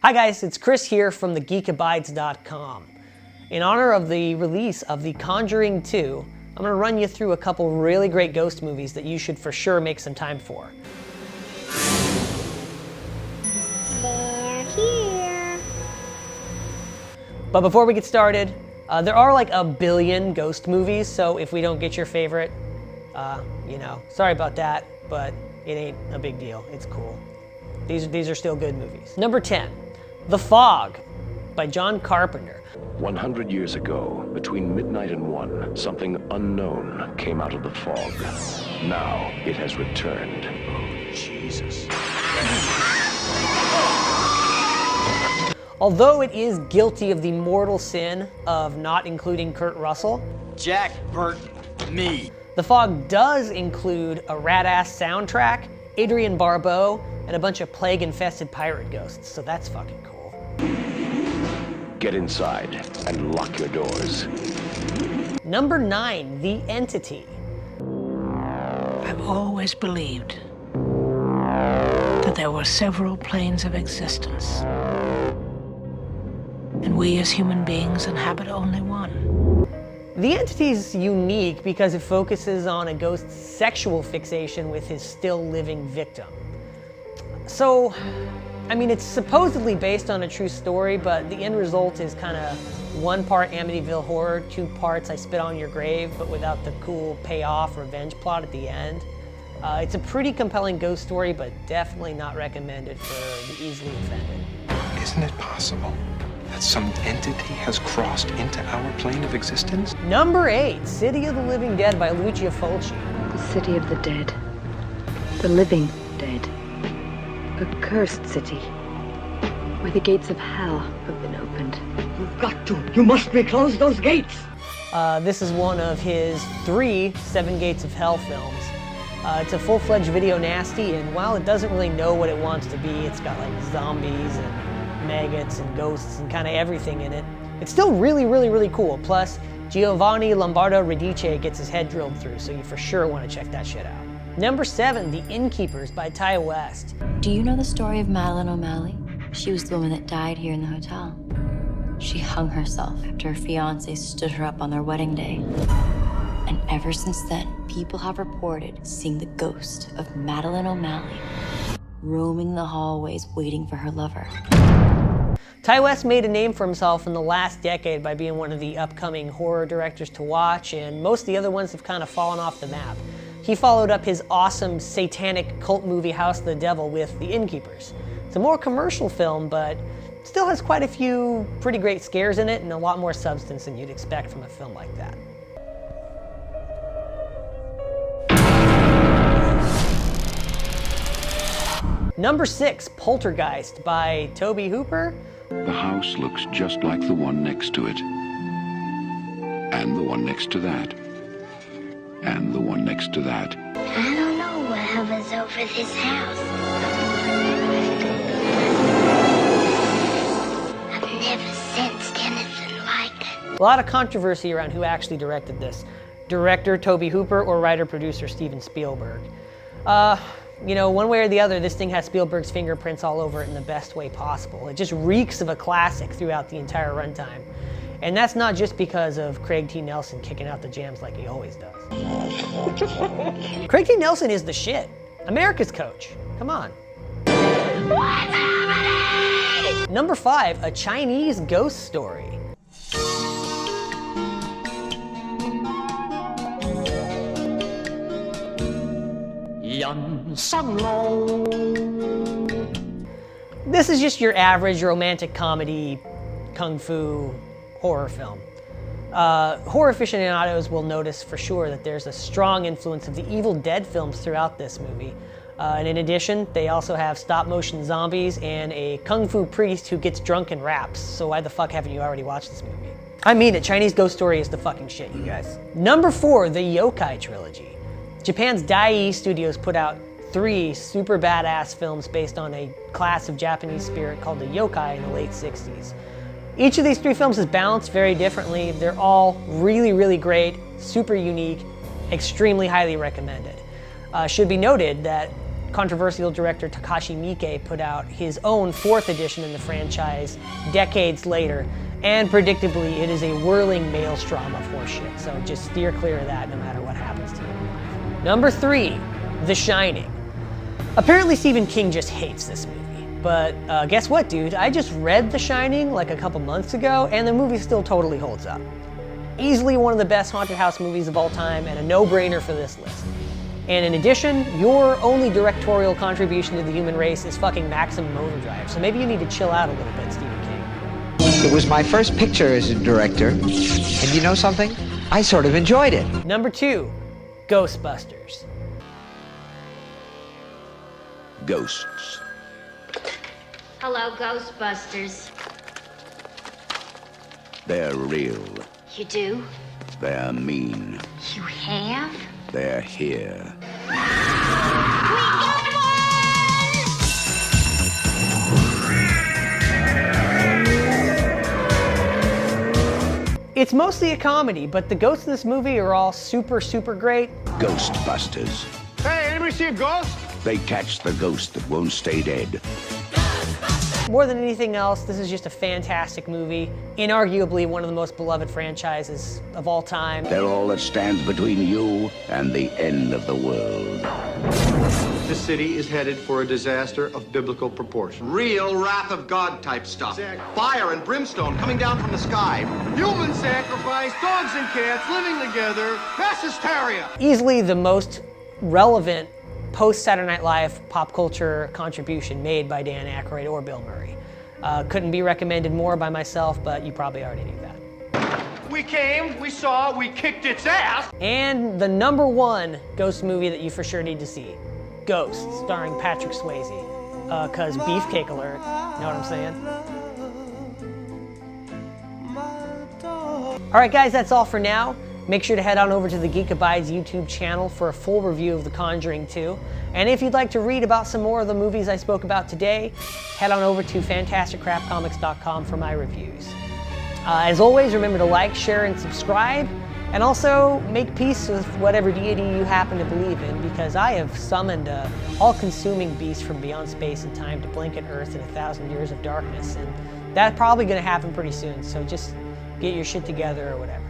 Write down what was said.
Hi guys, it's Chris here from the geekabides.com. In honor of the release of The Conjuring 2, I'm going to run you through a couple really great ghost movies that you should for sure make some time for. They're here. But before we get started, there are like a billion ghost movies, so if we don't get your favorite, sorry about that, but it ain't a big deal. It's cool. These are still good movies. Number 10, The Fog by John Carpenter. 100 years ago, between midnight and 1, something unknown came out of the fog. Now it has returned. Oh, Jesus. Although it is guilty of the mortal sin of not including Kurt Russell, Jack Burton, me. The Fog does include a rad-ass soundtrack, Adrienne Barbeau, and a bunch of plague-infested pirate ghosts, so that's fucking cool. Get inside and lock your doors. Number 9, The Entity. I've always believed that there were several planes of existence, and we as human beings inhabit only one. The Entity is unique because it focuses on a ghost's sexual fixation with his still living victim. So, I mean, it's supposedly based on a true story, but the end result is kind of 1 part Amityville Horror, 2 parts I Spit on Your Grave, but without the cool payoff revenge plot at the end. It's a pretty compelling ghost story, but definitely not recommended for the easily offended. Isn't it possible that some entity has crossed into our plane of existence? Number 8, City of the Living Dead by Lucio Fulci. The city of the dead. The living dead. A cursed city, where the gates of hell have been opened. You've got to. You must reclose those gates. This is one of his 3 Seven Gates of Hell films. It's a full-fledged video nasty, and while it doesn't really know what it wants to be, it's got like zombies and maggots and ghosts and kind of everything in it. It's still really, really, really cool. Plus, Giovanni Lombardo Radice gets his head drilled through, so you for sure want to check that shit out. Number 7, The Innkeepers by Ty West. Do you know the story of Madeline O'Malley? She was the woman that died here in the hotel. She hung herself after her fiance stood her up on their wedding day. And ever since then, people have reported seeing the ghost of Madeline O'Malley roaming the hallways waiting for her lover. Ty West made a name for himself in the last decade by being one of the upcoming horror directors to watch, and most of the other ones have kind of fallen off the map. He followed up his awesome satanic cult movie House of the Devil with The Innkeepers. It's a more commercial film, but still has quite a few pretty great scares in it and a lot more substance than you'd expect from a film like that. Number 6, Poltergeist by Tobe Hooper. The house looks just like the one next to it. And the one next to that. And the one next to that. I don't know what hovers over this house. I've never sensed anything like it. A lot of controversy around who actually directed this. Director Tobe Hooper or writer-producer Steven Spielberg. One way or the other, this thing has Spielberg's fingerprints all over it in the best way possible. It just reeks of a classic throughout the entire runtime. And that's not just because of Craig T. Nelson kicking out the jams like he always does. Craig T. Nelson is the shit. America's coach. Come on. What's happening? Number 5, A Chinese Ghost Story. This is just your average romantic comedy, kung fu, horror film. Horror aficionados will notice for sure that there's a strong influence of the Evil Dead films throughout this movie. And in addition, they also have stop-motion zombies and a kung fu priest who gets drunk and raps. So why the fuck haven't you already watched this movie? I mean it, Chinese Ghost Story is the fucking shit, you guys. Number 4, the Yokai Trilogy. Japan's Dai Studios put out 3 super badass films based on a class of Japanese spirit called the yokai in the late 60s. Each of these 3 films is balanced very differently. They're all really, really great, super unique, extremely highly recommended. Should be noted that controversial director Takashi Miike put out his own 4th edition in the franchise decades later, and predictably it is a whirling maelstrom of horseshit, so just steer clear of that no matter what happens to you. Number 3, The Shining. Apparently Stephen King just hates this movie, but guess what, dude? I just read The Shining like a couple months ago, and the movie still totally holds up. Easily one of the best haunted house movies of all time, and a no-brainer for this list. And in addition, your only directorial contribution to the human race is fucking Maximum Overdrive, so maybe you need to chill out a little bit, Stephen King. It was my first picture as a director, and you know something? I sort of enjoyed it. Number 2, Ghostbusters. Ghosts. Hello, Ghostbusters. They're real. You do? They're mean. You have? They're here. It's mostly a comedy, but the ghosts in this movie are all super, super great. Ghostbusters. Hey, anybody see a ghost? They catch the ghost that won't stay dead. More than anything else, this is just a fantastic movie, inarguably one of the most beloved franchises of all time. They're all that stands between you and the end of the world. This city is headed for a disaster of biblical proportion. Real wrath of God type stuff. Fire and brimstone coming down from the sky. Human sacrifice, dogs and cats living together, mass hysteria. Easily the most relevant post-Saturday Night Live pop culture contribution made by Dan Aykroyd or Bill Murray. Couldn't be recommended more by myself, but you probably already knew that. We came, we saw, we kicked its ass. And the number 1 ghost movie that you for sure need to see, Ghost, starring Patrick Swayze. Cause beefcake alert, know what I'm saying? All right, guys, that's all for now. Make sure to head on over to the Geek Abides YouTube channel for a full review of The Conjuring 2. And if you'd like to read about some more of the movies I spoke about today, head on over to fantasticcrapcomics.com for my reviews. As always, remember to like, share, and subscribe. And also, make peace with whatever deity you happen to believe in, because I have summoned an all-consuming beast from beyond space and time to blanket Earth in 1,000 years of darkness. And that's probably going to happen pretty soon, so just get your shit together or whatever.